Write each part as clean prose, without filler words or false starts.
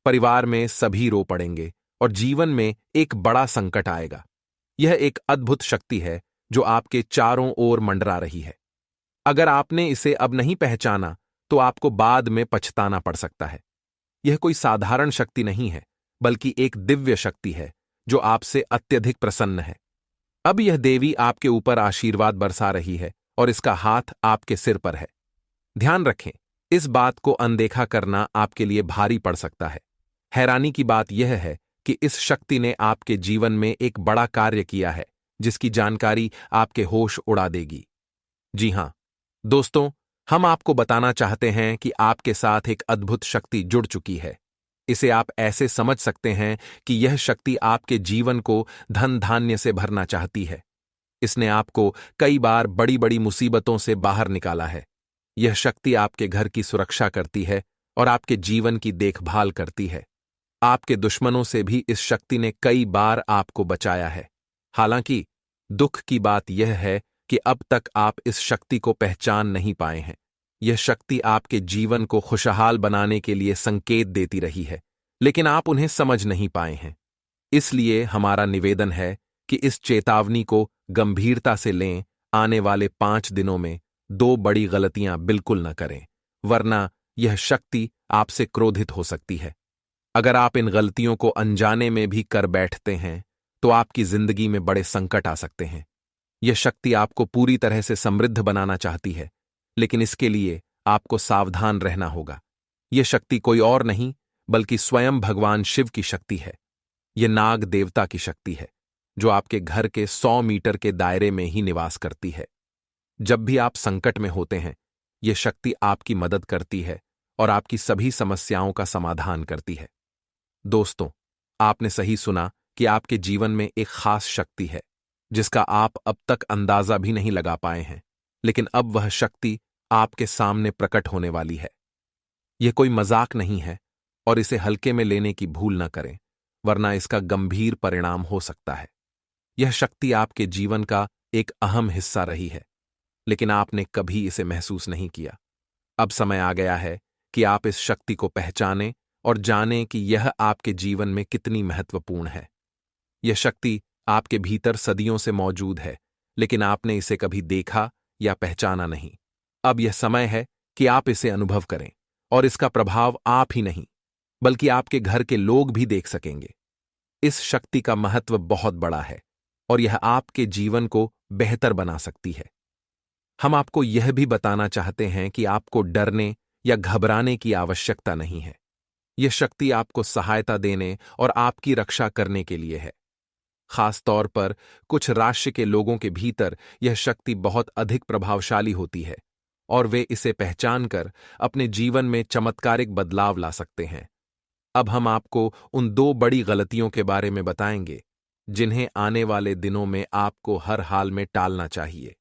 परिवार में सभी रो पड़ेंगे और जीवन में एक बड़ा संकट आएगा। यह एक अद्भुत शक्ति है जो आपके चारों ओर मंडरा रही है। अगर आपने इसे अब नहीं पहचाना तो आपको बाद में पछताना पड़ सकता है। यह कोई साधारण शक्ति नहीं है, बल्कि एक दिव्य शक्ति है जो आपसे अत्यधिक प्रसन्न है। अब यह देवी आपके ऊपर आशीर्वाद बरसा रही है और इसका हाथ आपके सिर पर है। ध्यान रखें, इस बात को अनदेखा करना आपके लिए भारी पड़ सकता है। हैरानी की बात यह है कि इस शक्ति ने आपके जीवन में एक बड़ा कार्य किया है जिसकी जानकारी आपके होश उड़ा देगी। जी हां दोस्तों, हम आपको बताना चाहते हैं कि आपके साथ एक अद्भुत शक्ति जुड़ चुकी है। इसे आप ऐसे समझ सकते हैं कि यह शक्ति आपके जीवन को धन धान्य से भरना चाहती है। इसने आपको कई बार बड़ी बड़ी मुसीबतों से बाहर निकाला है। यह शक्ति आपके घर की सुरक्षा करती है और आपके जीवन की देखभाल करती है। आपके दुश्मनों से भी इस शक्ति ने कई बार आपको बचाया है। हालांकि दुख की बात यह है कि अब तक आप इस शक्ति को पहचान नहीं पाए हैं। यह शक्ति आपके जीवन को खुशहाल बनाने के लिए संकेत देती रही है, लेकिन आप उन्हें समझ नहीं पाए हैं। इसलिए हमारा निवेदन है कि इस चेतावनी को गंभीरता से लें। आने वाले 5 दिनों में 2 बड़ी गलतियां बिल्कुल न करें, वरना यह शक्ति आपसे क्रोधित हो सकती है। अगर आप इन गलतियों को अनजाने में भी कर बैठते हैं तो आपकी जिंदगी में बड़े संकट आ सकते हैं। यह शक्ति आपको पूरी तरह से समृद्ध बनाना चाहती है, लेकिन इसके लिए आपको सावधान रहना होगा। यह शक्ति कोई और नहीं बल्कि स्वयं भगवान शिव की शक्ति है। यह नाग देवता की शक्ति है जो आपके घर के 100 मीटर के दायरे में ही निवास करती है। जब भी आप संकट में होते हैं, यह शक्ति आपकी मदद करती है और आपकी सभी समस्याओं का समाधान करती है। दोस्तों, आपने सही सुना कि आपके जीवन में एक खास शक्ति है जिसका आप अब तक अंदाजा भी नहीं लगा पाए हैं, लेकिन अब वह शक्ति आपके सामने प्रकट होने वाली है। यह कोई मजाक नहीं है और इसे हल्के में लेने की भूल न करें, वरना इसका गंभीर परिणाम हो सकता है। यह शक्ति आपके जीवन का एक अहम हिस्सा रही है, लेकिन आपने कभी इसे महसूस नहीं किया। अब समय आ गया है कि आप इस शक्ति को पहचानें और जानें कि यह आपके जीवन में कितनी महत्वपूर्ण है। यह शक्ति आपके भीतर सदियों से मौजूद है, लेकिन आपने इसे कभी देखा या पहचाना नहीं। अब यह समय है कि आप इसे अनुभव करें और इसका प्रभाव आप ही नहीं बल्कि आपके घर के लोग भी देख सकेंगे। इस शक्ति का महत्व बहुत बड़ा है और यह आपके जीवन को बेहतर बना सकती है। हम आपको यह भी बताना चाहते हैं कि आपको डरने या घबराने की आवश्यकता नहीं है। यह शक्ति आपको सहायता देने और आपकी रक्षा करने के लिए है। खास तौर पर कुछ राशि के लोगों के भीतर यह शक्ति बहुत अधिक प्रभावशाली होती है और वे इसे पहचानकर अपने जीवन में चमत्कारिक बदलाव ला सकते हैं। अब हम आपको उन 2 बड़ी गलतियों के बारे में बताएंगे जिन्हें आने वाले दिनों में आपको हर हाल में टालना चाहिए।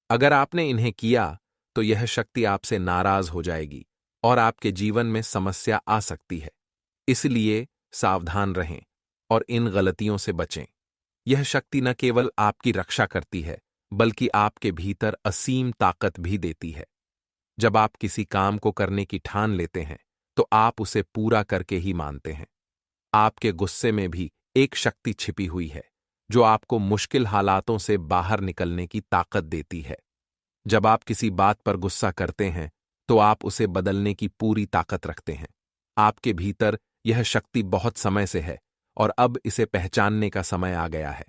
अगर आपने इन्हें किया तो यह शक्ति आपसे नाराज हो जाएगी और आपके जीवन में समस्या आ सकती है। इसलिए सावधान रहें और इन गलतियों से बचें। यह शक्ति न केवल आपकी रक्षा करती है, बल्कि आपके भीतर असीम ताकत भी देती है। जब आप किसी काम को करने की ठान लेते हैं, तो आप उसे पूरा करके ही मानते हैं। आपके गुस्से में भी एक शक्ति छिपी हुई है, जो आपको मुश्किल हालातों से बाहर निकलने की ताकत देती है। जब आप किसी बात पर गुस्सा करते हैं, तो आप उसे बदलने की पूरी ताकत रखते हैं। आपके भीतर यह शक्ति बहुत समय से है और अब इसे पहचानने का समय आ गया है।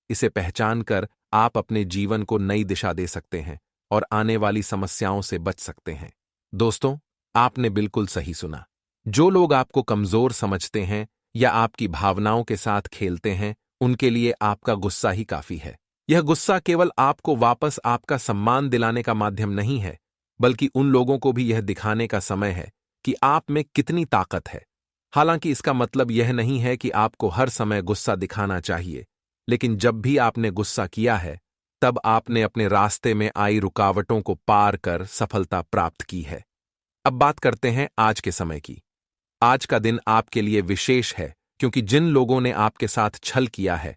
इसे पहचानकर आप अपने जीवन को नई दिशा दे सकते हैं और आने वाली समस्याओं से बच सकते हैं। दोस्तों, आपने बिल्कुल सही सुना। जो लोग आपको कमजोर समझते हैं या आपकी भावनाओं के साथ खेलते हैं, उनके लिए आपका गुस्सा ही काफी है। यह गुस्सा केवल आपको वापस आपका सम्मान दिलाने का माध्यम नहीं है, बल्कि उन लोगों को भी यह दिखाने का समय है कि आप में कितनी ताकत है। हालांकि इसका मतलब यह नहीं है कि आपको हर समय गुस्सा दिखाना चाहिए, लेकिन जब भी आपने गुस्सा किया है, तब आपने अपने रास्ते में आई रुकावटों को पार कर सफलता प्राप्त की है। अब बात करते हैं आज के समय की। आज का दिन आपके लिए विशेष है क्योंकि जिन लोगों ने आपके साथ छल किया है,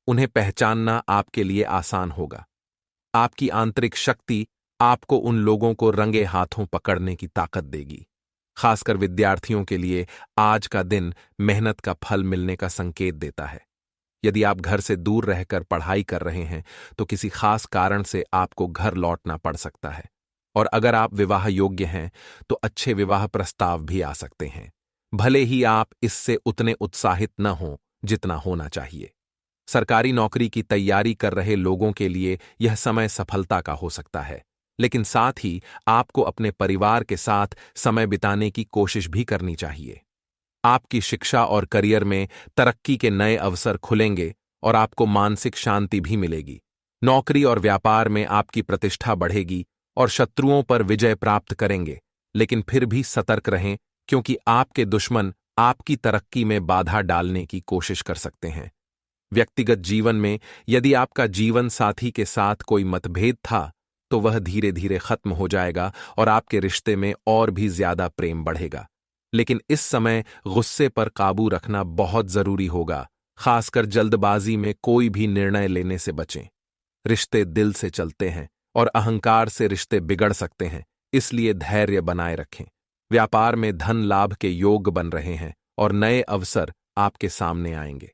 उन्हें पहचानना आपके लिए आसान होगा। आपकी आंतरिक शक्ति आपको उन लोगों को रंगे हाथों पकड़ने की ताकत देगी। खासकर विद्यार्थियों के लिए आज का दिन मेहनत का फल मिलने का संकेत देता है। यदि आप घर से दूर रहकर पढ़ाई कर रहे हैं तो किसी खास कारण से आपको घर लौटना पड़ सकता है। और अगर आप विवाह योग्य हैं तो अच्छे विवाह प्रस्ताव भी आ सकते हैं, भले ही आप इससे उतने उत्साहित न हों जितना होना चाहिए। सरकारी नौकरी की तैयारी कर रहे लोगों के लिए यह समय सफलता का हो सकता है, लेकिन साथ ही आपको अपने परिवार के साथ समय बिताने की कोशिश भी करनी चाहिए। आपकी शिक्षा और करियर में तरक्की के नए अवसर खुलेंगे और आपको मानसिक शांति भी मिलेगी। नौकरी और व्यापार में आपकी प्रतिष्ठा बढ़ेगी और शत्रुओं पर विजय प्राप्त करेंगे, लेकिन फिर भी सतर्क रहें क्योंकि आपके दुश्मन आपकी तरक्की में बाधा डालने की कोशिश कर सकते हैं। व्यक्तिगत जीवन में यदि आपका जीवन साथी के साथ कोई मतभेद था तो वह धीरे धीरे खत्म हो जाएगा और आपके रिश्ते में और भी ज्यादा प्रेम बढ़ेगा। लेकिन इस समय गुस्से पर काबू रखना बहुत जरूरी होगा, खासकर जल्दबाजी में कोई भी निर्णय लेने से बचें। रिश्ते दिल से चलते हैं और अहंकार से रिश्ते बिगड़ सकते हैं, इसलिए धैर्य बनाए रखें। व्यापार में धन लाभ के योग बन रहे हैं और नए अवसर आपके सामने आएंगे,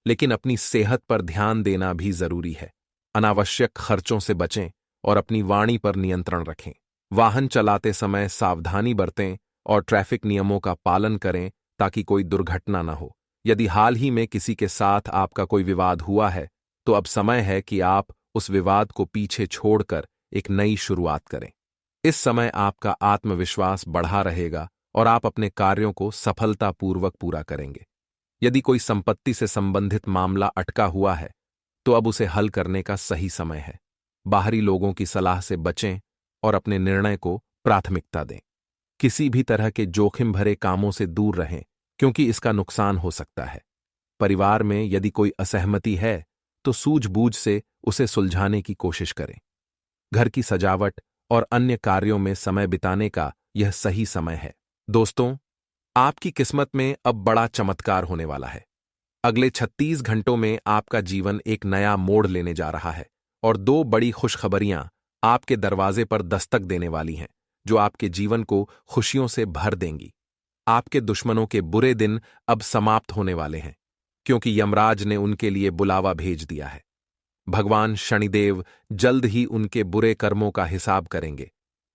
लेकिन अपनी सेहत पर ध्यान देना भी जरूरी है। अनावश्यक खर्चों से बचें और अपनी वाणी पर नियंत्रण रखें। वाहन चलाते समय सावधानी बरतें और ट्रैफिक नियमों का पालन करें ताकि कोई दुर्घटना न हो। यदि हाल ही में किसी के साथ आपका कोई विवाद हुआ है तो अब समय है कि आप उस विवाद को पीछे छोड़कर एक नई शुरुआत करें। इस समय आपका आत्मविश्वास बढ़ा रहेगा और आप अपने कार्यों को सफलतापूर्वक पूरा करेंगे। यदि कोई संपत्ति से संबंधित मामला अटका हुआ है तो अब उसे हल करने का सही समय है। बाहरी लोगों की सलाह से बचें और अपने निर्णय को प्राथमिकता दें। किसी भी तरह के जोखिम भरे कामों से दूर रहें क्योंकि इसका नुकसान हो सकता है। परिवार में यदि कोई असहमति है तो सूझबूझ से उसे सुलझाने की कोशिश करें। घर की सजावट और अन्य कार्यों में समय बिताने का यह सही समय है। दोस्तों, आपकी किस्मत में अब बड़ा चमत्कार होने वाला है। अगले 36 घंटों में आपका जीवन एक नया मोड़ लेने जा रहा है और 2 बड़ी खुशखबरियां आपके दरवाजे पर दस्तक देने वाली हैं, जो आपके जीवन को खुशियों से भर देंगी। आपके दुश्मनों के बुरे दिन अब समाप्त होने वाले हैं क्योंकि यमराज ने उनके लिए बुलावा भेज दिया है। भगवान शनिदेव जल्द ही उनके बुरे कर्मों का हिसाब करेंगे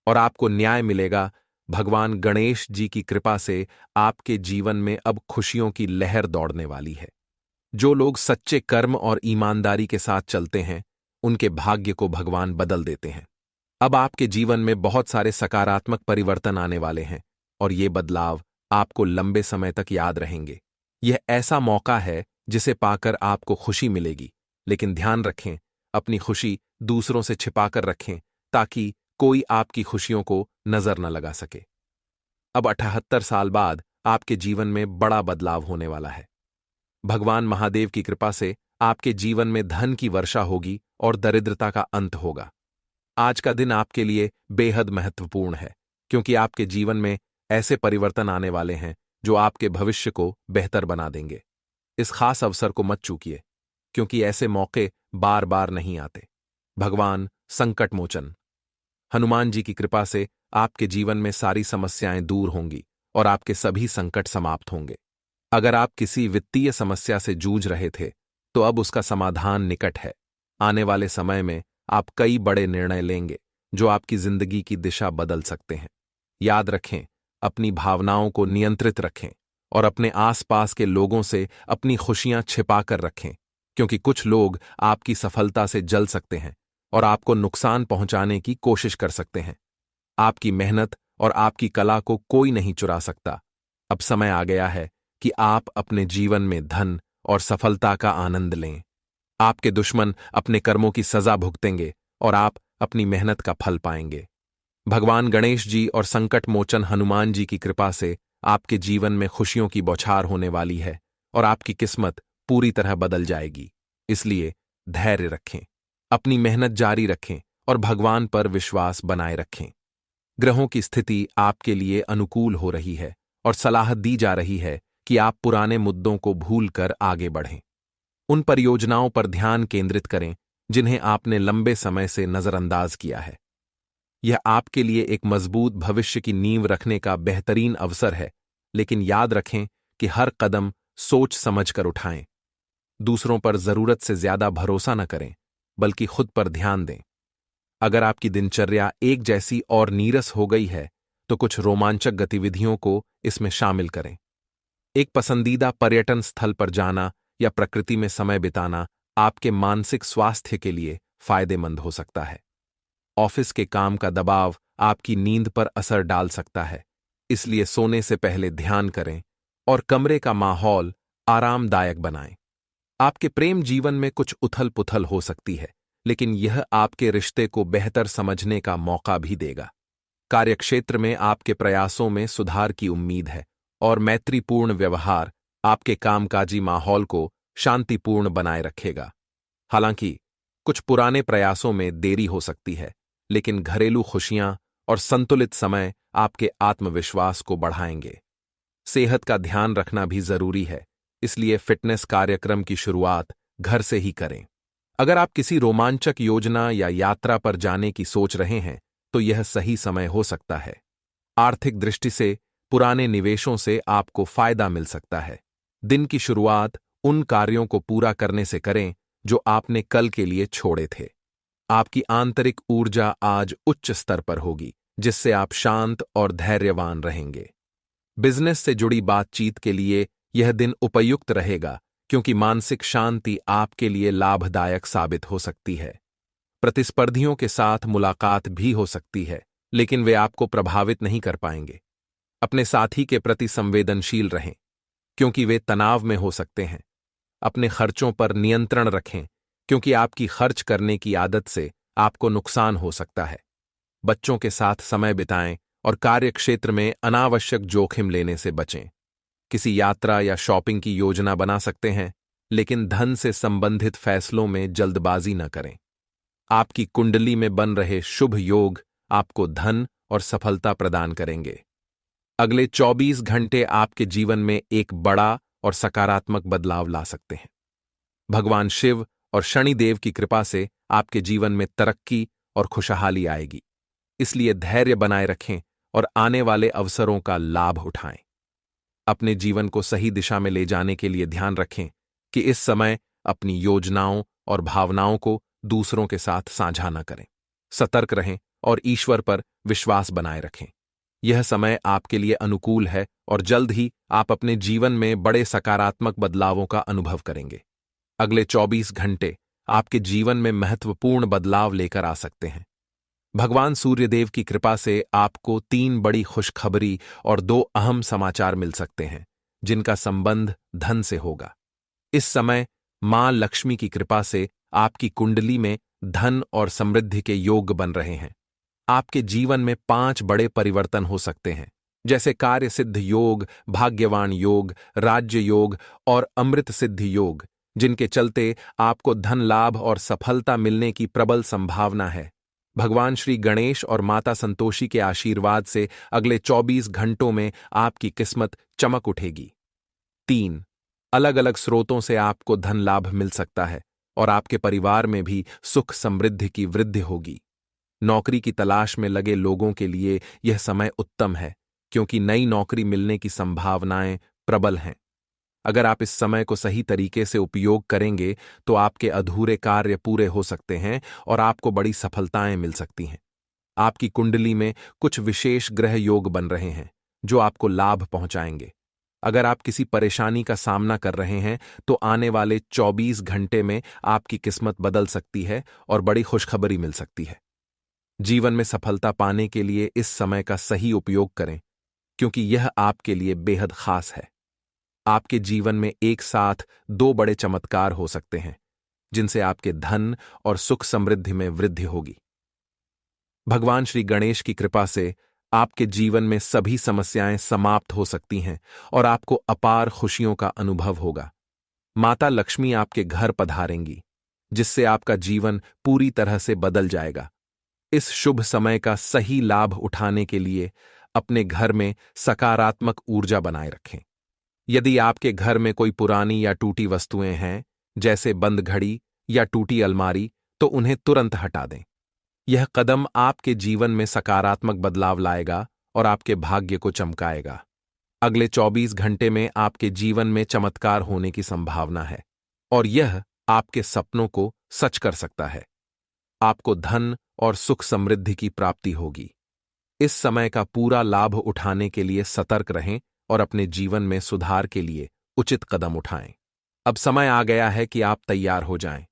और आपको न्याय मिलेगा। भगवान गणेश जी की कृपा से आपके जीवन में अब खुशियों की लहर दौड़ने वाली है। जो लोग सच्चे कर्म और ईमानदारी के साथ चलते हैं उनके भाग्य को भगवान बदल देते हैं। अब आपके जीवन में बहुत सारे सकारात्मक परिवर्तन आने वाले हैं और ये बदलाव आपको लंबे समय तक याद रहेंगे। यह ऐसा मौका है जिसे पाकर आपको खुशी मिलेगी, लेकिन ध्यान रखें, अपनी खुशी दूसरों से छिपाकर रखें ताकि कोई आपकी खुशियों को नजर न लगा सके। अब 78 साल बाद आपके जीवन में बड़ा बदलाव होने वाला है। भगवान महादेव की कृपा से आपके जीवन में धन की वर्षा होगी और दरिद्रता का अंत होगा। आज का दिन आपके लिए बेहद महत्वपूर्ण है क्योंकि आपके जीवन में ऐसे परिवर्तन आने वाले हैं जो आपके भविष्य को बेहतर बना देंगे। इस खास अवसर को मत चूकिए क्योंकि ऐसे मौके बार बार नहीं आते। भगवान संकट मोचन हनुमान जी की कृपा से आपके जीवन में सारी समस्याएं दूर होंगी और आपके सभी संकट समाप्त होंगे। अगर आप किसी वित्तीय समस्या से जूझ रहे थे तो अब उसका समाधान निकट है। आने वाले समय में आप कई बड़े निर्णय लेंगे जो आपकी जिंदगी की दिशा बदल सकते हैं। याद रखें, अपनी भावनाओं को नियंत्रित रखें और अपने आसपास के लोगों से अपनी खुशियां छिपाकर रखें क्योंकि कुछ लोग आपकी सफलता से जल सकते हैं और आपको नुकसान पहुंचाने की कोशिश कर सकते हैं। आपकी मेहनत और आपकी कला को कोई नहीं चुरा सकता। अब समय आ गया है कि आप अपने जीवन में धन और सफलता का आनंद लें। आपके दुश्मन अपने कर्मों की सजा भुगतेंगे और आप अपनी मेहनत का फल पाएंगे। भगवान गणेश जी और संकट मोचन हनुमान जी की कृपा से आपके जीवन में खुशियों की बौछार होने वाली है और आपकी किस्मत पूरी तरह बदल जाएगी। इसलिए धैर्य रखें, अपनी मेहनत जारी रखें और भगवान पर विश्वास बनाए रखें। ग्रहों की स्थिति आपके लिए अनुकूल हो रही है और सलाह दी जा रही है कि आप पुराने मुद्दों को भूलकर आगे बढ़ें। उन परियोजनाओं पर ध्यान केंद्रित करें जिन्हें आपने लंबे समय से नजरअंदाज किया है। यह आपके लिए एक मजबूत भविष्य की नींव रखने का बेहतरीन अवसर है, लेकिन याद रखें कि हर कदम सोच समझकर उठाएं। दूसरों पर जरूरत से ज्यादा भरोसा न करें, बल्कि खुद पर ध्यान दें। अगर आपकी दिनचर्या एक जैसी और नीरस हो गई है, तो कुछ रोमांचक गतिविधियों को इसमें शामिल करें। एक पसंदीदा पर्यटन स्थल पर जाना या प्रकृति में समय बिताना आपके मानसिक स्वास्थ्य के लिए फायदेमंद हो सकता है। ऑफिस के काम का दबाव आपकी नींद पर असर डाल सकता है, इसलिए सोने से पहले ध्यान करें और कमरे का माहौल आरामदायक बनाएं। आपके प्रेम जीवन में कुछ उथल-पुथल हो सकती है, लेकिन यह आपके रिश्ते को बेहतर समझने का मौका भी देगा। कार्यक्षेत्र में आपके प्रयासों में सुधार की उम्मीद है और मैत्रीपूर्ण व्यवहार आपके कामकाजी माहौल को शांतिपूर्ण बनाए रखेगा। हालांकि कुछ पुराने प्रयासों में देरी हो सकती है, लेकिन घरेलू खुशियां और संतुलित समय आपके आत्मविश्वास को बढ़ाएंगे। सेहत का ध्यान रखना भी जरूरी है, इसलिए फिटनेस कार्यक्रम की शुरुआत घर से ही करें। अगर आप किसी रोमांचक योजना या यात्रा पर जाने की सोच रहे हैं, तो यह सही समय हो सकता है। आर्थिक दृष्टि से पुराने निवेशों से आपको फायदा मिल सकता है। दिन की शुरुआत उन कार्यों को पूरा करने से करें जो आपने कल के लिए छोड़े थे। आपकी आंतरिक ऊर्जा आज उच्च स्तर पर होगी, जिससे आप शांत और धैर्यवान रहेंगे। बिजनेस से जुड़ी बातचीत के लिए यह दिन उपयुक्त रहेगा, क्योंकि मानसिक शांति आपके लिए लाभदायक साबित हो सकती है। प्रतिस्पर्धियों के साथ मुलाकात भी हो सकती है, लेकिन वे आपको प्रभावित नहीं कर पाएंगे। अपने साथी के प्रति संवेदनशील रहें, क्योंकि वे तनाव में हो सकते हैं। अपने खर्चों पर नियंत्रण रखें, क्योंकि आपकी खर्च करने की आदत से आपको नुकसान हो सकता है। बच्चों के साथ समय बिताएं और कार्यक्षेत्र में अनावश्यक जोखिम लेने से बचें। किसी यात्रा या शॉपिंग की योजना बना सकते हैं, लेकिन धन से संबंधित फैसलों में जल्दबाजी न करें। आपकी कुंडली में बन रहे शुभ योग आपको धन और सफलता प्रदान करेंगे। अगले 24 घंटे आपके जीवन में एक बड़ा और सकारात्मक बदलाव ला सकते हैं। भगवान शिव और शनिदेव की कृपा से आपके जीवन में तरक्की और खुशहाली आएगी। इसलिए धैर्य बनाए रखें और आने वाले अवसरों का लाभ उठाएं। अपने जीवन को सही दिशा में ले जाने के लिए ध्यान रखें कि इस समय अपनी योजनाओं और भावनाओं को दूसरों के साथ साझा न करें। सतर्क रहें और ईश्वर पर विश्वास बनाए रखें। यह समय आपके लिए अनुकूल है और जल्द ही आप अपने जीवन में बड़े सकारात्मक बदलावों का अनुभव करेंगे। अगले 24 घंटे आपके जीवन में महत्वपूर्ण बदलाव लेकर आ सकते हैं। भगवान सूर्यदेव की कृपा से आपको 3 बड़ी खुशखबरी और 2 अहम समाचार मिल सकते हैं, जिनका संबंध धन से होगा। इस समय मां लक्ष्मी की कृपा से आपकी कुंडली में धन और समृद्धि के योग बन रहे हैं। आपके जीवन में 5 बड़े परिवर्तन हो सकते हैं, जैसे कार्य सिद्ध योग, भाग्यवान योग, राज्य योग और अमृत सिद्धि योग, जिनके चलते आपको धन लाभ और सफलता मिलने की प्रबल संभावना है। भगवान श्री गणेश और माता संतोषी के आशीर्वाद से अगले 24 घंटों में आपकी किस्मत चमक उठेगी। 3 अलग अलग स्रोतों से आपको धन लाभ मिल सकता है और आपके परिवार में भी सुख समृद्धि की वृद्धि होगी। नौकरी की तलाश में लगे लोगों के लिए यह समय उत्तम है, क्योंकि नई नौकरी मिलने की संभावनाएं प्रबल हैं। अगर आप इस समय को सही तरीके से उपयोग करेंगे तो आपके अधूरे कार्य पूरे हो सकते हैं और आपको बड़ी सफलताएं मिल सकती हैं। आपकी कुंडली में कुछ विशेष ग्रह योग बन रहे हैं, जो आपको लाभ पहुंचाएंगे। अगर आप किसी परेशानी का सामना कर रहे हैं, तो आने वाले 24 घंटे में आपकी किस्मत बदल सकती है और बड़ी खुशखबरी मिल सकती है। जीवन में सफलता पाने के लिए इस समय का सही उपयोग करें, क्योंकि यह आपके लिए बेहद खास है। आपके जीवन में एक साथ 2 बड़े चमत्कार हो सकते हैं, जिनसे आपके धन और सुख समृद्धि में वृद्धि होगी। भगवान श्री गणेश की कृपा से आपके जीवन में सभी समस्याएं समाप्त हो सकती हैं और आपको अपार खुशियों का अनुभव होगा। माता लक्ष्मी आपके घर पधारेंगी, जिससे आपका जीवन पूरी तरह से बदल जाएगा। इस शुभ समय का सही लाभ उठाने के लिए अपने घर में सकारात्मक ऊर्जा बनाए रखें। यदि आपके घर में कोई पुरानी या टूटी वस्तुएं हैं, जैसे बंद घड़ी या टूटी अलमारी, तो उन्हें तुरंत हटा दें। यह कदम आपके जीवन में सकारात्मक बदलाव लाएगा और आपके भाग्य को चमकाएगा। अगले 24 घंटे में आपके जीवन में चमत्कार होने की संभावना है और यह आपके सपनों को सच कर सकता है। आपको धन और सुख समृद्धि की प्राप्ति होगी। इस समय का पूरा लाभ उठाने के लिए सतर्क रहें और अपने जीवन में सुधार के लिए उचित कदम उठाएं। अब समय आ गया है कि आप तैयार हो जाएं,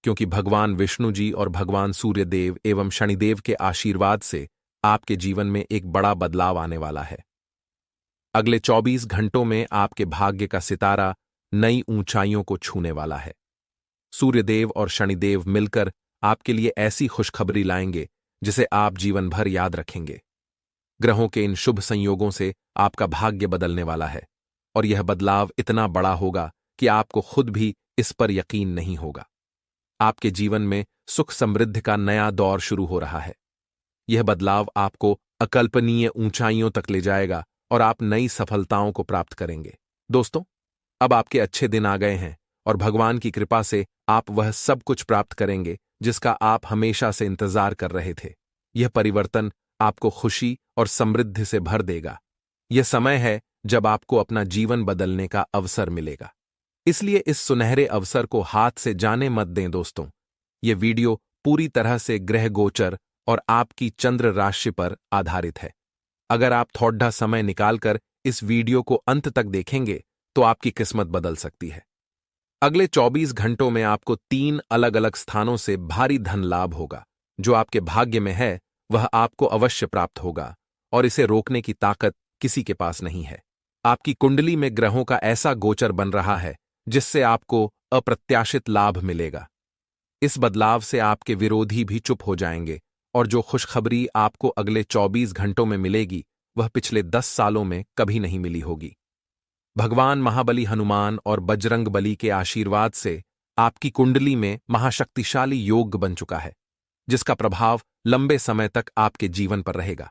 क्योंकि भगवान विष्णु जी और भगवान सूर्यदेव एवं शनिदेव के आशीर्वाद से आपके जीवन में एक बड़ा बदलाव आने वाला है। अगले 24 घंटों में आपके भाग्य का सितारा नई ऊंचाइयों को छूने वाला है। सूर्यदेव और शनिदेव मिलकर आपके लिए ऐसी खुशखबरी लाएंगे जिसे आप जीवन भर याद रखेंगे। ग्रहों के इन शुभ संयोगों से आपका भाग्य बदलने वाला है और यह बदलाव इतना बड़ा होगा कि आपको खुद भी इस पर यकीन नहीं होगा। आपके जीवन में सुख समृद्धि का नया दौर शुरू हो रहा है। यह बदलाव आपको अकल्पनीय ऊंचाइयों तक ले जाएगा और आप नई सफलताओं को प्राप्त करेंगे। दोस्तों, अब आपके अच्छे दिन आ गए हैं और भगवान की कृपा से आप वह सब कुछ प्राप्त करेंगे जिसका आप हमेशा से इंतजार कर रहे थे। यह परिवर्तन आपको खुशी और समृद्धि से भर देगा। यह समय है जब आपको अपना जीवन बदलने का अवसर मिलेगा। इसलिए इस सुनहरे अवसर को हाथ से जाने मत दें। दोस्तों, यह वीडियो पूरी तरह से ग्रह गोचर और आपकी चंद्र राशि पर आधारित है। अगर आप थोड़ा समय निकालकर इस वीडियो को अंत तक देखेंगे तो आपकी किस्मत बदल सकती है। अगले 24 घंटों में आपको 3 अलग अलग स्थानों से भारी धन लाभ होगा। जो आपके भाग्य में है वह आपको अवश्य प्राप्त होगा और इसे रोकने की ताकत किसी के पास नहीं है। आपकी कुंडली में ग्रहों का ऐसा गोचर बन रहा है जिससे आपको अप्रत्याशित लाभ मिलेगा। इस बदलाव से आपके विरोधी भी चुप हो जाएंगे और जो खुशखबरी आपको अगले 24 घंटों में मिलेगी वह पिछले 10 सालों में कभी नहीं मिली होगी। भगवान महाबली हनुमान और बजरंग बली के आशीर्वाद से आपकी कुंडली में महाशक्तिशाली योग बन चुका है, जिसका प्रभाव लंबे समय तक आपके जीवन पर रहेगा।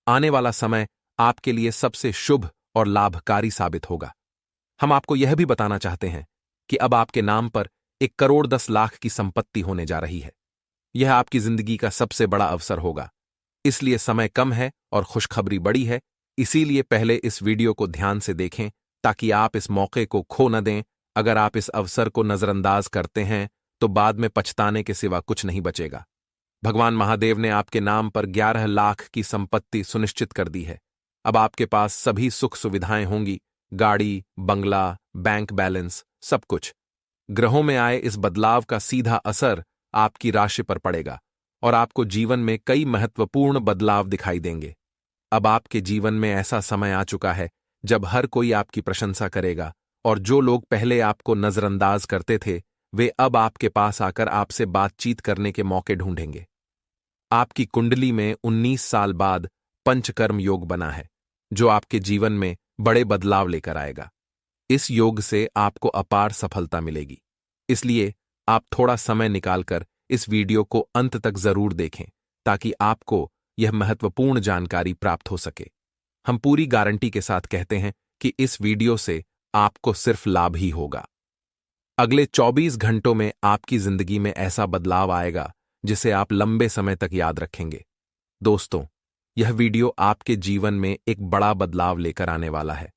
आने वाला समय आपके लिए सबसे शुभ और लाभकारी साबित होगा। हम आपको यह भी बताना चाहते हैं कि अब आपके नाम पर 1 करोड़ 10 लाख की संपत्ति होने जा रही है। यह आपकी जिंदगी का सबसे बड़ा अवसर होगा। इसलिए समय कम है और खुशखबरी बड़ी है। इसीलिए पहले इस वीडियो को ध्यान से देखें ताकि आप इस मौके को खो न दें। अगर आप इस अवसर को नजरअंदाज करते हैं तो बाद में पछताने के सिवा कुछ नहीं बचेगा। भगवान महादेव ने आपके नाम पर 11 लाख की संपत्ति सुनिश्चित कर दी है। अब आपके पास सभी सुख सुविधाएं होंगी, गाड़ी, बंगला, बैंक बैलेंस, सब कुछ। ग्रहों में आए इस बदलाव का सीधा असर आपकी राशि पर पड़ेगा और आपको जीवन में कई महत्वपूर्ण बदलाव दिखाई देंगे। अब आपके जीवन में ऐसा समय आ चुका है जब हर कोई आपकी प्रशंसा करेगा और जो लोग पहले आपको नजरअंदाज करते थे वे अब आपके पास आकर आपसे बातचीत करने के मौके ढूंढेंगे। आपकी कुंडली में 19 साल बाद पंचकर्म योग बना है जो आपके जीवन में बड़े बदलाव लेकर आएगा। इस योग से आपको अपार सफलता मिलेगी। इसलिए आप थोड़ा समय निकालकर इस वीडियो को अंत तक जरूर देखें ताकि आपको यह महत्वपूर्ण जानकारी प्राप्त हो सके। हम पूरी गारंटी के साथ कहते हैं कि इस वीडियो से आपको सिर्फ लाभ ही होगा। अगले 24 घंटों में आपकी जिंदगी में ऐसा बदलाव आएगा जिसे आप लंबे समय तक याद रखेंगे। दोस्तों, यह वीडियो आपके जीवन में एक बड़ा बदलाव लेकर आने वाला है।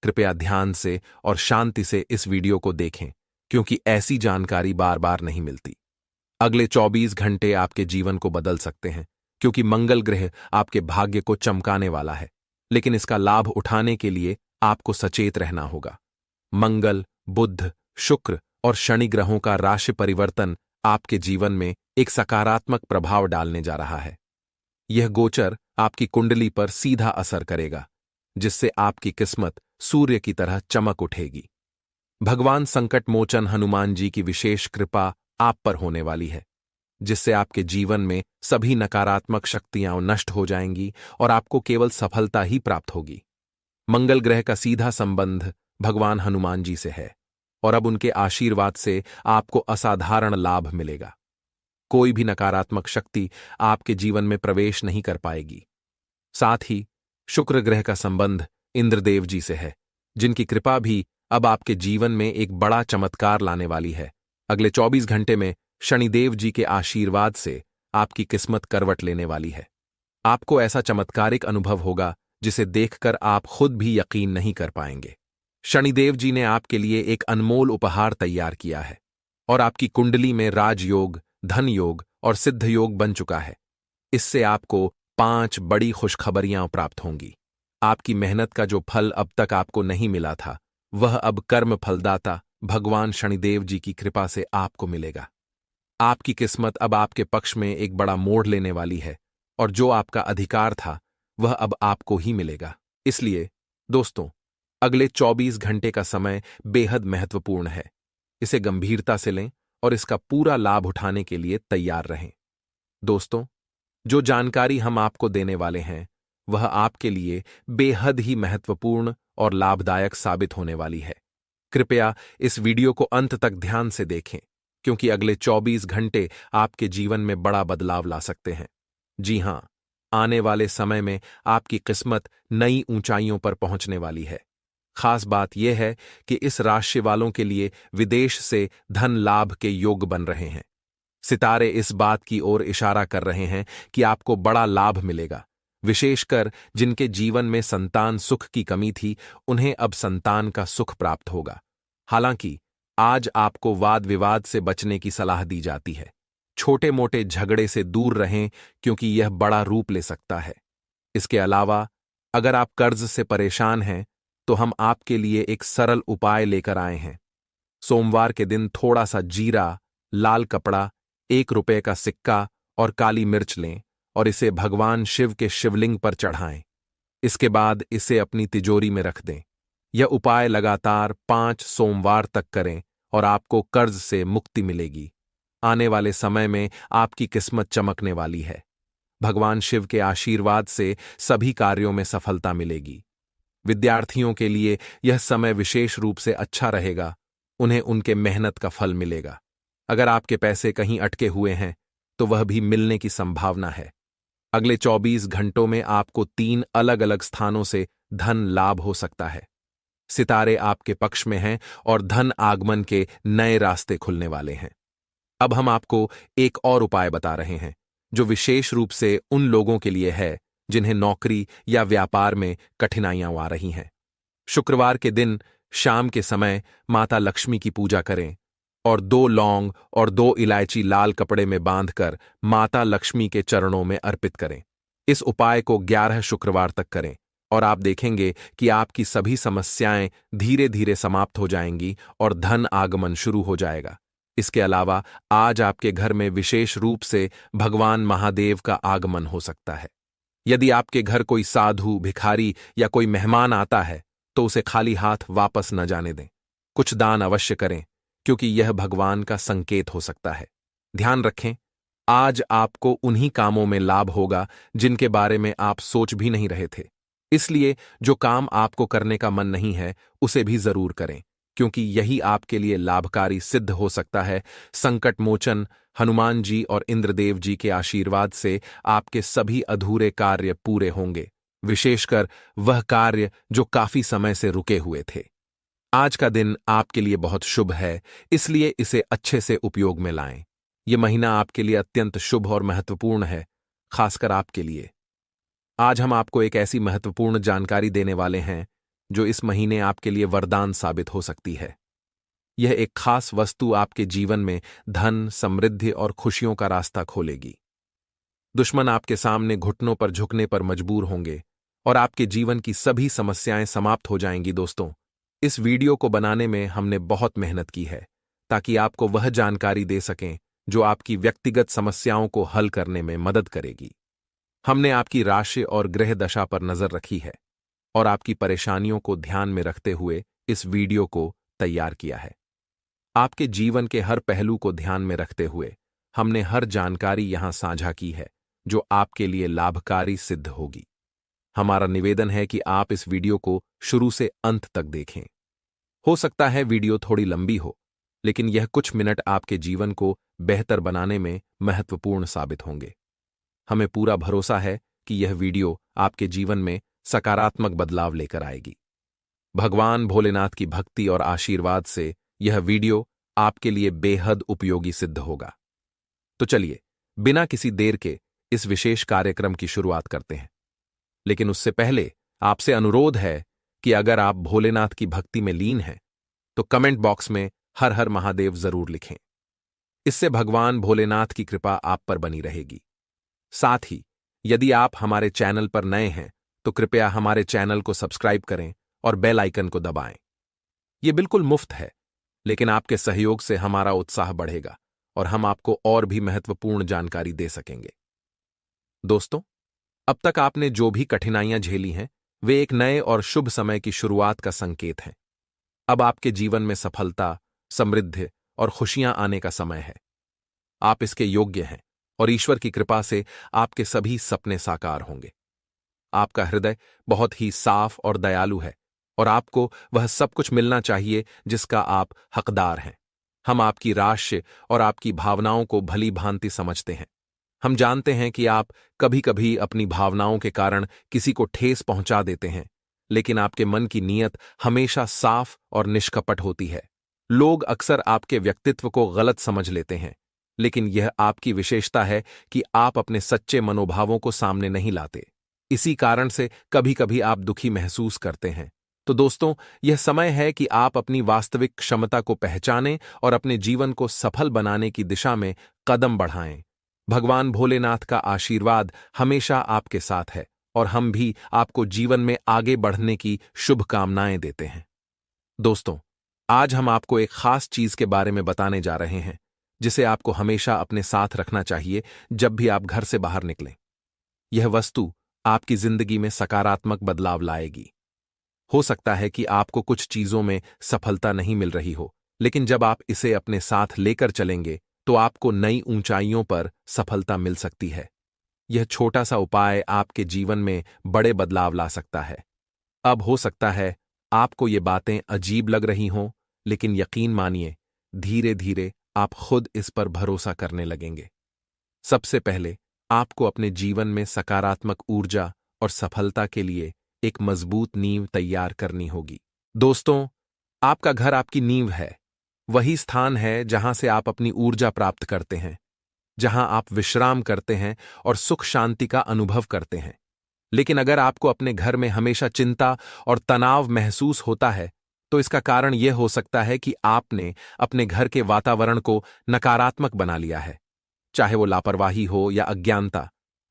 कृपया ध्यान से और शांति से इस वीडियो को देखें क्योंकि ऐसी जानकारी बार बार नहीं मिलती। अगले 24 घंटे आपके जीवन को बदल सकते हैं क्योंकि मंगल ग्रह आपके भाग्य को चमकाने वाला है, लेकिन इसका लाभ उठाने के लिए आपको सचेत रहना होगा। मंगल, बुध, शुक्र और शनि ग्रहों का राशि परिवर्तन आपके जीवन में एक सकारात्मक प्रभाव डालने जा रहा है। यह गोचर आपकी कुंडली पर सीधा असर करेगा, जिससे आपकी किस्मत सूर्य की तरह चमक उठेगी। भगवान संकट मोचन हनुमान जी की विशेष कृपा आप पर होने वाली है, जिससे आपके जीवन में सभी नकारात्मक शक्तियां नष्ट हो जाएंगी और आपको केवल सफलता ही प्राप्त होगी। मंगल ग्रह का सीधा संबंध भगवान हनुमान जी से है और अब उनके आशीर्वाद से आपको असाधारण लाभ मिलेगा। कोई भी नकारात्मक शक्ति आपके जीवन में प्रवेश नहीं कर पाएगी। साथ ही शुक्र ग्रह का संबंध इंद्रदेव जी से है, जिनकी कृपा भी अब आपके जीवन में एक बड़ा चमत्कार लाने वाली है। अगले 24 घंटे में शनिदेव जी के आशीर्वाद से आपकी किस्मत करवट लेने वाली है। आपको ऐसा चमत्कारिक अनुभव होगा जिसे देखकर आप खुद भी यकीन नहीं कर पाएंगे। शनिदेव जी ने आपके लिए एक अनमोल उपहार तैयार किया है और आपकी कुंडली में राजयोग, धन योग और सिद्ध योग बन चुका है। इससे आपको 5 बड़ी खुशखबरियां प्राप्त होंगी। आपकी मेहनत का जो फल अब तक आपको नहीं मिला था, वह अब कर्म फलदाता भगवान शनिदेव जी की कृपा से आपको मिलेगा। आपकी किस्मत अब आपके पक्ष में एक बड़ा मोड़ लेने वाली है और जो आपका अधिकार था, वह अब आपको ही मिलेगा। इसलिए दोस्तों, अगले 24 घंटे का समय बेहद महत्वपूर्ण है। इसे गंभीरता से लें और इसका पूरा लाभ उठाने के लिए तैयार रहें। दोस्तों, जो जानकारी हम आपको देने वाले हैं, वह आपके लिए बेहद ही महत्वपूर्ण और लाभदायक साबित होने वाली है। कृपया इस वीडियो को अंत तक ध्यान से देखें, क्योंकि अगले 24 घंटे आपके जीवन में बड़ा बदलाव ला सकते हैं। जी हां, आने वाले समय में आपकी किस्मत नई ऊंचाइयों पर पहुंचने वाली है। खास बात यह है कि इस राशि वालों के लिए विदेश से धन लाभ के योग बन रहे हैं। सितारे इस बात की ओर इशारा कर रहे हैं कि आपको बड़ा लाभ मिलेगा। विशेषकर जिनके जीवन में संतान सुख की कमी थी, उन्हें अब संतान का सुख प्राप्त होगा। हालांकि आज आपको वाद विवाद से बचने की सलाह दी जाती है। छोटे मोटे झगड़े से दूर रहें, क्योंकि यह बड़ा रूप ले सकता है। इसके अलावा अगर आप कर्ज से परेशान हैं, तो हम आपके लिए एक सरल उपाय लेकर आए हैं। सोमवार के दिन थोड़ा सा जीरा, लाल कपड़ा, 1 रुपए का सिक्का और काली मिर्च लें और इसे भगवान शिव के शिवलिंग पर चढ़ाएं। इसके बाद इसे अपनी तिजोरी में रख दें। यह उपाय लगातार 5 सोमवार तक करें और आपको कर्ज से मुक्ति मिलेगी। आने वाले समय में आपकी किस्मत चमकने वाली है। भगवान शिव के आशीर्वाद से सभी कार्यों में सफलता मिलेगी। विद्यार्थियों के लिए यह समय विशेष रूप से अच्छा रहेगा। उन्हें उनके मेहनत का फल मिलेगा। अगर आपके पैसे कहीं अटके हुए हैं, तो वह भी मिलने की संभावना है। अगले 24 घंटों में आपको 3 अलग अलग स्थानों से धन लाभ हो सकता है। सितारे आपके पक्ष में हैं और धन आगमन के नए रास्ते खुलने वाले हैं। अब हम आपको एक और उपाय बता रहे हैं, जो विशेष रूप से उन लोगों के लिए है जिन्हें नौकरी या व्यापार में कठिनाइयां आ रही हैं। शुक्रवार के दिन शाम के समय माता लक्ष्मी की पूजा करें और 2 लौंग और 2 इलायची लाल कपड़े में बांधकर माता लक्ष्मी के चरणों में अर्पित करें। इस उपाय को 11 शुक्रवार तक करें और आप देखेंगे कि आपकी सभी समस्याएं धीरे धीरे समाप्त हो जाएंगी और धन आगमन शुरू हो जाएगा। इसके अलावा आज आपके घर में विशेष रूप से भगवान महादेव का आगमन हो सकता है। यदि आपके घर कोई साधु, भिखारी या कोई मेहमान आता है, तो उसे खाली हाथ वापस न जाने दें। कुछ दान अवश्य करें, क्योंकि यह भगवान का संकेत हो सकता है। ध्यान रखें, आज आपको उन्हीं कामों में लाभ होगा जिनके बारे में आप सोच भी नहीं रहे थे। इसलिए जो काम आपको करने का मन नहीं है, उसे भी जरूर करें, क्योंकि यही आपके लिए लाभकारी सिद्ध हो सकता है। संकट मोचन हनुमान जी और इंद्रदेव जी के आशीर्वाद से आपके सभी अधूरे कार्य पूरे होंगे, विशेषकर वह कार्य जो काफी समय से रुके हुए थे। आज का दिन आपके लिए बहुत शुभ है, इसलिए इसे अच्छे से उपयोग में लाएं। यह महीना आपके लिए अत्यंत शुभ और महत्वपूर्ण है, खासकर आपके लिए। आज हम आपको एक ऐसी महत्वपूर्ण जानकारी देने वाले हैं जो इस महीने आपके लिए वरदान साबित हो सकती है। यह एक खास वस्तु आपके जीवन में धन, समृद्धि और खुशियों का रास्ता खोलेगी। दुश्मन आपके सामने घुटनों पर झुकने पर मजबूर होंगे और आपके जीवन की सभी समस्याएं समाप्त हो जाएंगी। दोस्तों, इस वीडियो को बनाने में हमने बहुत मेहनत की है, ताकि आपको वह जानकारी दे सकें जो आपकी व्यक्तिगत समस्याओं को हल करने में मदद करेगी। हमने आपकी राशि और ग्रह दशा पर नजर रखी है और आपकी परेशानियों को ध्यान में रखते हुए इस वीडियो को तैयार किया है। आपके जीवन के हर पहलू को ध्यान में रखते हुए हमने हर जानकारी यहां साझा की है जो आपके लिए लाभकारी सिद्ध होगी। हमारा निवेदन है कि आप इस वीडियो को शुरू से अंत तक देखें। हो सकता है वीडियो थोड़ी लंबी हो, लेकिन यह कुछ मिनट आपके जीवन को बेहतर बनाने में महत्वपूर्ण साबित होंगे। हमें पूरा भरोसा है कि यह वीडियो आपके जीवन में सकारात्मक बदलाव लेकर आएगी। भगवान भोलेनाथ की भक्ति और आशीर्वाद से यह वीडियो आपके लिए बेहद उपयोगी सिद्ध होगा। तो चलिए बिना किसी देर के इस विशेष कार्यक्रम की शुरुआत करते हैं। लेकिन उससे पहले आपसे अनुरोध है कि अगर आप भोलेनाथ की भक्ति में लीन हैं, तो कमेंट बॉक्स में हर हर महादेव जरूर लिखें। इससे भगवान भोलेनाथ की कृपा आप पर बनी रहेगी। साथ ही यदि आप हमारे चैनल पर नए हैं, तो कृपया हमारे चैनल को सब्सक्राइब करें और बेल आइकन को दबाएं। यह बिल्कुल मुफ्त है, लेकिन आपके सहयोग से हमारा उत्साह बढ़ेगा और हम आपको और भी महत्वपूर्ण जानकारी दे सकेंगे। दोस्तों, अब तक आपने जो भी कठिनाइयां झेली हैं, वे एक नए और शुभ समय की शुरुआत का संकेत हैं। अब आपके जीवन में सफलता, समृद्धि और खुशियां आने का समय है। आप इसके योग्य हैं और ईश्वर की कृपा से आपके सभी सपने साकार होंगे। आपका हृदय बहुत ही साफ और दयालु है और आपको वह सब कुछ मिलना चाहिए जिसका आप हकदार हैं। हम आपकी राशि और आपकी भावनाओं को भली भांति समझते हैं। हम जानते हैं कि आप कभी कभी अपनी भावनाओं के कारण किसी को ठेस पहुंचा देते हैं, लेकिन आपके मन की नीयत हमेशा साफ और निष्कपट होती है। लोग अक्सर आपके व्यक्तित्व को गलत समझ लेते हैं, लेकिन यह आपकी विशेषता है कि आप अपने सच्चे मनोभावों को सामने नहीं लाते। इसी कारण से कभी कभी आप दुखी महसूस करते हैं। तो दोस्तों, यह समय है कि आप अपनी वास्तविक क्षमता को पहचानें और अपने जीवन को सफल बनाने की दिशा में कदम बढ़ाएं। भगवान भोलेनाथ का आशीर्वाद हमेशा आपके साथ है और हम भी आपको जीवन में आगे बढ़ने की शुभकामनाएं देते हैं। दोस्तों, आज हम आपको एक खास चीज के बारे में बताने जा रहे हैं, जिसे आपको हमेशा अपने साथ रखना चाहिए जब भी आप घर से बाहर निकलें। यह वस्तु आपकी जिंदगी में सकारात्मक बदलाव लाएगी। हो सकता है कि आपको कुछ चीजों में सफलता नहीं मिल रही हो, लेकिन जब आप इसे अपने साथ लेकर चलेंगे तो आपको नई ऊंचाइयों पर सफलता मिल सकती है। यह छोटा सा उपाय आपके जीवन में बड़े बदलाव ला सकता है। अब हो सकता है आपको ये बातें अजीब लग रही हों, लेकिन यकीन मानिए, धीरे धीरे आप खुद इस पर भरोसा करने लगेंगे। सबसे पहले आपको अपने जीवन में सकारात्मक ऊर्जा और सफलता के लिए एक मजबूत नींव तैयार करनी होगी। दोस्तों, आपका घर आपकी नींव है। वही स्थान है जहां से आप अपनी ऊर्जा प्राप्त करते हैं, जहां आप विश्राम करते हैं और सुख शांति का अनुभव करते हैं। लेकिन अगर आपको अपने घर में हमेशा चिंता और तनाव महसूस होता है, तो इसका कारण यह हो सकता है कि आपने अपने घर के वातावरण को नकारात्मक बना लिया है, चाहे वो लापरवाही हो या अज्ञानता।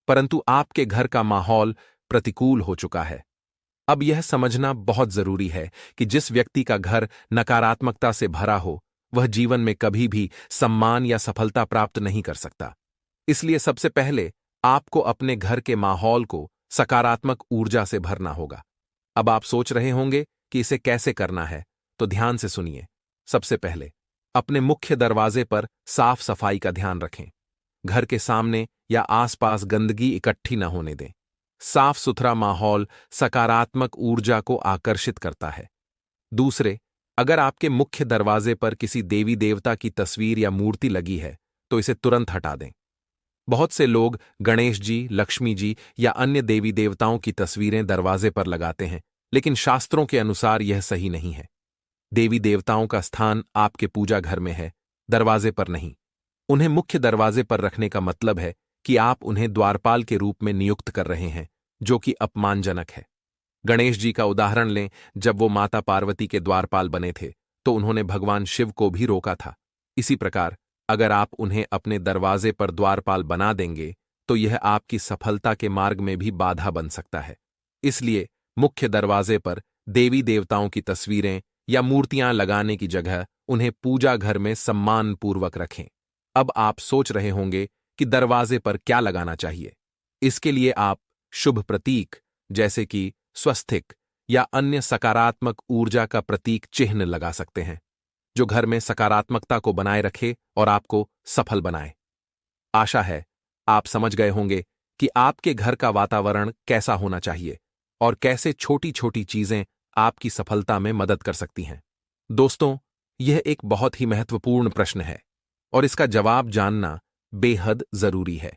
परंतु आपके घर का माहौल प्रतिकूल हो चुका है। अब यह समझना बहुत जरूरी है कि जिस व्यक्ति का घर नकारात्मकता से भरा हो, वह जीवन में कभी भी सम्मान या सफलता प्राप्त नहीं कर सकता। इसलिए सबसे पहले आपको अपने घर के माहौल को सकारात्मक ऊर्जा से भरना होगा। अब आप सोच रहे होंगे कि इसे कैसे करना है, तो ध्यान से सुनिए। सबसे पहले अपने मुख्य दरवाजे पर साफ सफाई का ध्यान रखें। घर के सामने या आसपास गंदगी इकट्ठी न होने दें। साफ सुथरा माहौल सकारात्मक ऊर्जा को आकर्षित करता है। दूसरे, अगर आपके मुख्य दरवाजे पर किसी देवी देवता की तस्वीर या मूर्ति लगी है, तो इसे तुरंत हटा दें। बहुत से लोग गणेश जी, लक्ष्मी जी या अन्य देवी देवताओं की तस्वीरें दरवाजे पर लगाते हैं, लेकिन शास्त्रों के अनुसार यह सही नहीं है। देवी देवताओं का स्थान आपके पूजा घर में है, दरवाजे पर नहीं। उन्हें मुख्य दरवाजे पर रखने का मतलब है कि आप उन्हें द्वारपाल के रूप में नियुक्त कर रहे हैं, जो कि अपमानजनक है। गणेश जी का उदाहरण लें। जब वो माता पार्वती के द्वारपाल बने थे, तो उन्होंने भगवान शिव को भी रोका था। इसी प्रकार अगर आप उन्हें अपने दरवाजे पर द्वारपाल बना देंगे, तो यह आपकी सफलता के मार्ग में भी बाधा बन सकता है। इसलिए मुख्य दरवाजे पर देवी देवताओं की तस्वीरें या मूर्तियां लगाने की जगह उन्हें पूजा घर में सम्मानपूर्वक रखें। अब आप सोच रहे होंगे कि दरवाजे पर क्या लगाना चाहिए। इसके लिए आप शुभ प्रतीक जैसे कि स्वस्तिक या अन्य सकारात्मक ऊर्जा का प्रतीक चिन्ह लगा सकते हैं, जो घर में सकारात्मकता को बनाए रखे और आपको सफल बनाए। आशा है आप समझ गए होंगे कि आपके घर का वातावरण कैसा होना चाहिए और कैसे छोटी छोटी चीजें आपकी सफलता में मदद कर सकती हैं। दोस्तों, यह एक बहुत ही महत्वपूर्ण प्रश्न है और इसका जवाब जानना बेहद जरूरी है।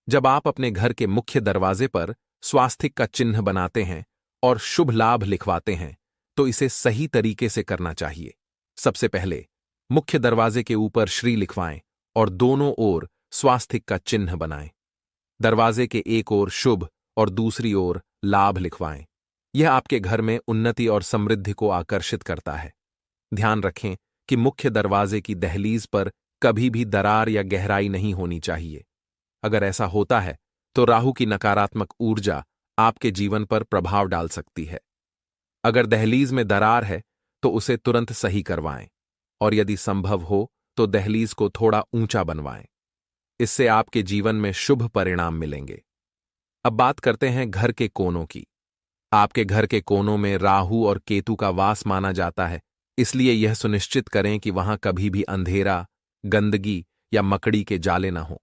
जब आप अपने घर के मुख्य दरवाजे पर स्वास्तिक का चिन्ह बनाते हैं और शुभ लाभ लिखवाते हैं, तो इसे सही तरीके से करना चाहिए। सबसे पहले मुख्य दरवाजे के ऊपर श्री लिखवाएं और दोनों ओर स्वास्तिक का चिन्ह बनाएं। दरवाजे के एक ओर शुभ और दूसरी ओर लाभ लिखवाएं। यह आपके घर में उन्नति और समृद्धि को आकर्षित करता है। ध्यान रखें कि मुख्य दरवाजे की दहलीज पर कभी भी दरार या गहराई नहीं होनी चाहिए। अगर ऐसा होता है तो राहु की नकारात्मक ऊर्जा आपके जीवन पर प्रभाव डाल सकती है। अगर दहलीज में दरार है तो उसे तुरंत सही करवाएं और यदि संभव हो तो दहलीज को थोड़ा ऊंचा बनवाएं। इससे आपके जीवन में शुभ परिणाम मिलेंगे। अब बात करते हैं घर के कोनों की। आपके घर के कोनों में राहु और केतु का वास माना जाता है, इसलिए यह सुनिश्चित करें कि वहां कभी भी अंधेरा, गंदगी या मकड़ी के जाले न हो।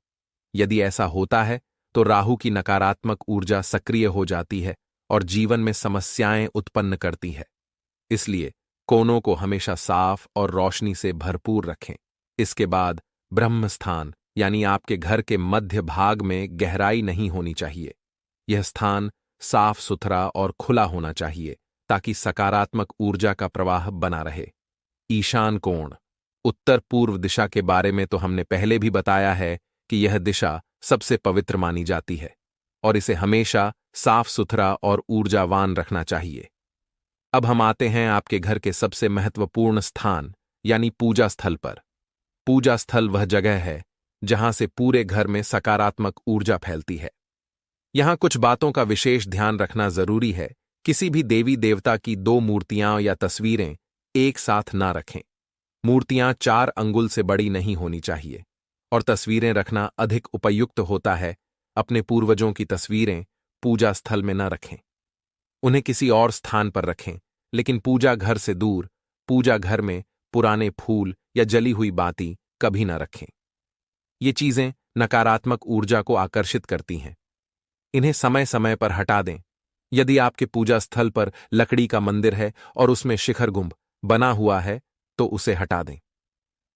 यदि ऐसा होता है तो राहु की नकारात्मक ऊर्जा सक्रिय हो जाती है और जीवन में समस्याएं उत्पन्न करती है। इसलिए कोनों को हमेशा साफ और रोशनी से भरपूर रखें। इसके बाद ब्रह्म स्थान यानी आपके घर के मध्य भाग में गहराई नहीं होनी चाहिए। यह स्थान साफ सुथरा और खुला होना चाहिए ताकि सकारात्मक ऊर्जा का प्रवाह बना रहे। ईशान कोण, उत्तर पूर्व दिशा के बारे में तो हमने पहले भी बताया है कि यह दिशा सबसे पवित्र मानी जाती है और इसे हमेशा साफ सुथरा और ऊर्जावान रखना चाहिए। अब हम आते हैं आपके घर के सबसे महत्वपूर्ण स्थान यानी पूजा स्थल पर। पूजा स्थल वह जगह है जहां से पूरे घर में सकारात्मक ऊर्जा फैलती है। यहां कुछ बातों का विशेष ध्यान रखना जरूरी है। किसी भी देवी देवता की 2 मूर्तियां या तस्वीरें एक साथ ना रखें। मूर्तियां 4 अंगुल से बड़ी नहीं होनी चाहिए और तस्वीरें रखना अधिक उपयुक्त होता है। अपने पूर्वजों की तस्वीरें पूजा स्थल में न रखें। उन्हें किसी और स्थान पर रखें, लेकिन पूजा घर से दूर। पूजा घर में पुराने फूल या जली हुई बाती कभी न रखें। ये चीजें नकारात्मक ऊर्जा को आकर्षित करती हैं। इन्हें समय समय पर हटा दें। यदि आपके पूजा स्थल पर लकड़ी का मंदिर है और उसमें शिखर गुंब बना हुआ है तो उसे हटा दें।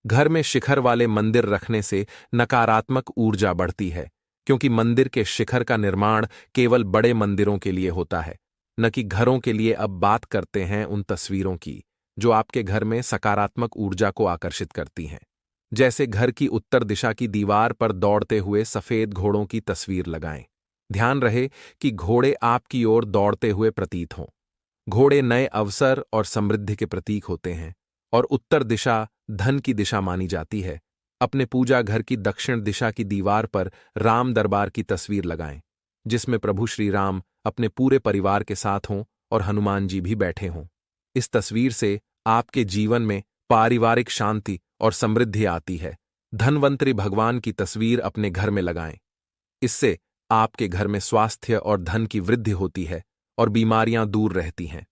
घर में शिखर वाले मंदिर रखने से नकारात्मक ऊर्जा बढ़ती है, क्योंकि मंदिर के शिखर का निर्माण केवल बड़े मंदिरों के लिए होता है, न कि घरों के लिए। अब बात करते हैं उन तस्वीरों की जो आपके घर में सकारात्मक ऊर्जा को आकर्षित करती हैं। जैसे घर की उत्तर दिशा की दीवार पर दौड़ते हुए सफेद घोड़ों की तस्वीर लगाएं। ध्यान रहे कि घोड़े आपकी ओर दौड़ते हुए प्रतीत हों। घोड़े नए अवसर और समृद्धि के प्रतीक होते हैं और उत्तर दिशा धन की दिशा मानी जाती है। अपने पूजा घर की दक्षिण दिशा की दीवार पर राम दरबार की तस्वीर लगाएं, जिसमें प्रभु श्री राम अपने पूरे परिवार के साथ हों और हनुमान जी भी बैठे हों। इस तस्वीर से आपके जीवन में पारिवारिक शांति और समृद्धि आती है। धनवंतरी भगवान की तस्वीर अपने घर में लगाएं। इससे आपके घर में स्वास्थ्य और धन की वृद्धि होती है और बीमारियां दूर रहती हैं।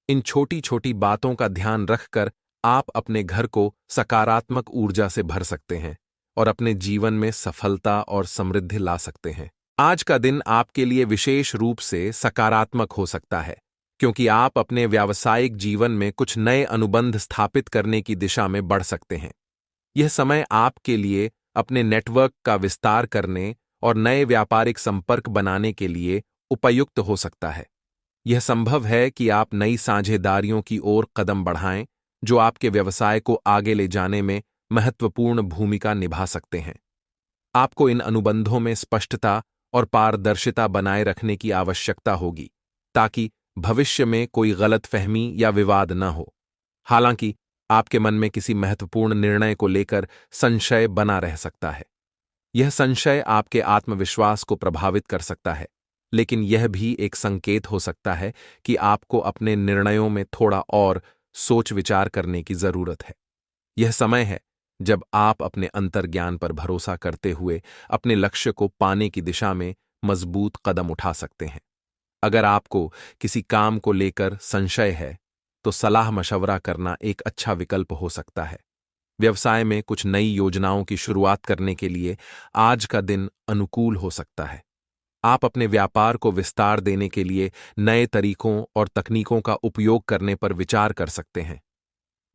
इन छोटी छोटी बातों का ध्यान रखकर आप अपने घर को सकारात्मक ऊर्जा से भर सकते हैं और अपने जीवन में सफलता और समृद्धि ला सकते हैं। आज का दिन आपके लिए विशेष रूप से सकारात्मक हो सकता है, क्योंकि आप अपने व्यावसायिक जीवन में कुछ नए अनुबंध स्थापित करने की दिशा में बढ़ सकते हैं। यह समय आपके लिए अपने नेटवर्क का विस्तार करने और नए व्यापारिक संपर्क बनाने के लिए उपयुक्त हो सकता है। यह संभव है कि आप नई साझेदारियों की ओर कदम बढ़ाएं, जो आपके व्यवसाय को आगे ले जाने में महत्वपूर्ण भूमिका निभा सकते हैं। आपको इन अनुबंधों में स्पष्टता और पारदर्शिता बनाए रखने की आवश्यकता होगी, ताकि भविष्य में कोई गलतफहमी या विवाद न हो। हालांकि आपके मन में किसी महत्वपूर्ण निर्णय को लेकर संशय बना रह सकता है। यह संशय आपके आत्मविश्वास को प्रभावित कर सकता है, लेकिन यह भी एक संकेत हो सकता है कि आपको अपने निर्णयों में थोड़ा और सोच विचार करने की जरूरत है। यह समय है जब आप अपने अंतर्ज्ञान पर भरोसा करते हुए अपने लक्ष्य को पाने की दिशा में मजबूत कदम उठा सकते हैं। अगर आपको किसी काम को लेकर संशय है तो सलाह मशवरा करना एक अच्छा विकल्प हो सकता है। व्यवसाय में कुछ नई योजनाओं की शुरुआत करने के लिए आज का दिन अनुकूल हो सकता है। आप अपने व्यापार को विस्तार देने के लिए नए तरीकों और तकनीकों का उपयोग करने पर विचार कर सकते हैं।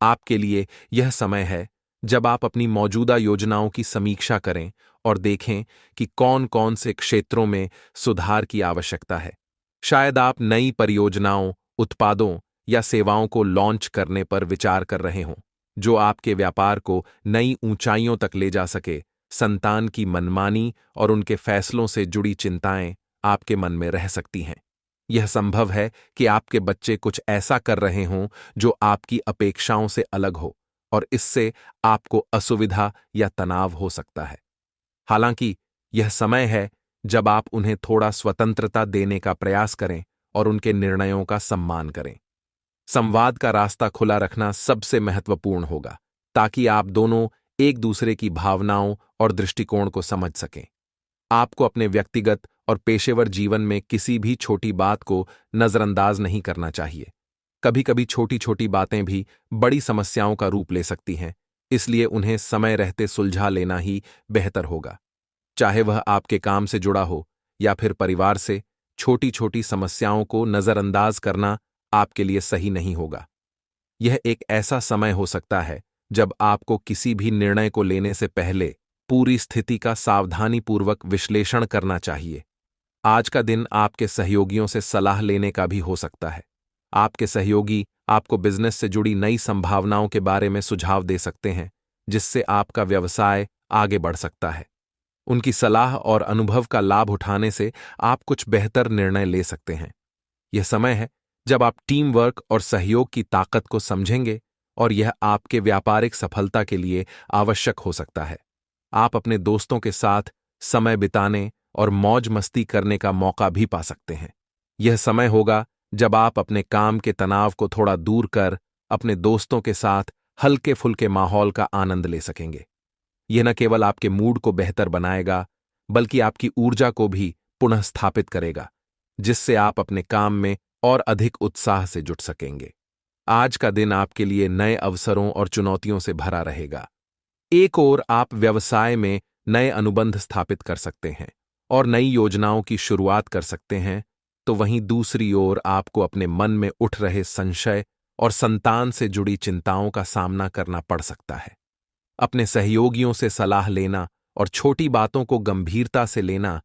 आपके लिए यह समय है जब आप अपनी मौजूदा योजनाओं की समीक्षा करें और देखें कि कौन कौन से क्षेत्रों में सुधार की आवश्यकता है। शायद आप नई परियोजनाओं, उत्पादों या सेवाओं को लॉन्च करने पर विचार कर रहे हों, जो आपके व्यापार को नई ऊंचाइयों तक ले जा सके। संतान की मनमानी और उनके फैसलों से जुड़ी चिंताएं आपके मन में रह सकती हैं। यह संभव है कि आपके बच्चे कुछ ऐसा कर रहे हों जो आपकी अपेक्षाओं से अलग हो, और इससे आपको असुविधा या तनाव हो सकता है। हालांकि यह समय है जब आप उन्हें थोड़ा स्वतंत्रता देने का प्रयास करें और उनके निर्णयों का सम्मान करें। संवाद का रास्ता खुला रखना सबसे महत्वपूर्ण होगा, ताकि आप दोनों एक दूसरे की भावनाओं और दृष्टिकोण को समझ सकें। आपको अपने व्यक्तिगत और पेशेवर जीवन में किसी भी छोटी बात को नजरअंदाज नहीं करना चाहिए। कभी कभी छोटी छोटी बातें भी बड़ी समस्याओं का रूप ले सकती हैं, इसलिए उन्हें समय रहते सुलझा लेना ही बेहतर होगा। चाहे वह आपके काम से जुड़ा हो या फिर परिवार से, छोटी छोटी समस्याओं को नजरअंदाज करना आपके लिए सही नहीं होगा। यह एक ऐसा समय हो सकता है जब आपको किसी भी निर्णय को लेने से पहले पूरी स्थिति का सावधानीपूर्वक विश्लेषण करना चाहिए। आज का दिन आपके सहयोगियों से सलाह लेने का भी हो सकता है। आपके सहयोगी आपको बिजनेस से जुड़ी नई संभावनाओं के बारे में सुझाव दे सकते हैं, जिससे आपका व्यवसाय आगे बढ़ सकता है। उनकी सलाह और अनुभव का लाभ उठाने से आप कुछ बेहतर निर्णय ले सकते हैं। यह समय है जब आप टीम वर्क और सहयोग की ताकत को समझेंगे, और यह आपके व्यापारिक सफलता के लिए आवश्यक हो सकता है। आप अपने दोस्तों के साथ समय बिताने और मौज मस्ती करने का मौका भी पा सकते हैं। यह समय होगा जब आप अपने काम के तनाव को थोड़ा दूर कर अपने दोस्तों के साथ हल्के फुल्के माहौल का आनंद ले सकेंगे। यह न केवल आपके मूड को बेहतर बनाएगा, बल्कि आपकी ऊर्जा को भी पुनः स्थापित करेगा, जिससे आप अपने काम में और अधिक उत्साह से जुट सकेंगे। आज का दिन आपके लिए नए अवसरों और चुनौतियों से भरा रहेगा। एक ओर आप व्यवसाय में नए अनुबंध स्थापित कर सकते हैं और नई योजनाओं की शुरुआत कर सकते हैं, तो वहीं दूसरी ओर आपको अपने मन में उठ रहे संशय और संतान से जुड़ी चिंताओं का सामना करना पड़ सकता है। अपने सहयोगियों से सलाह लेना और छोटी बातों को गंभीरता से लेना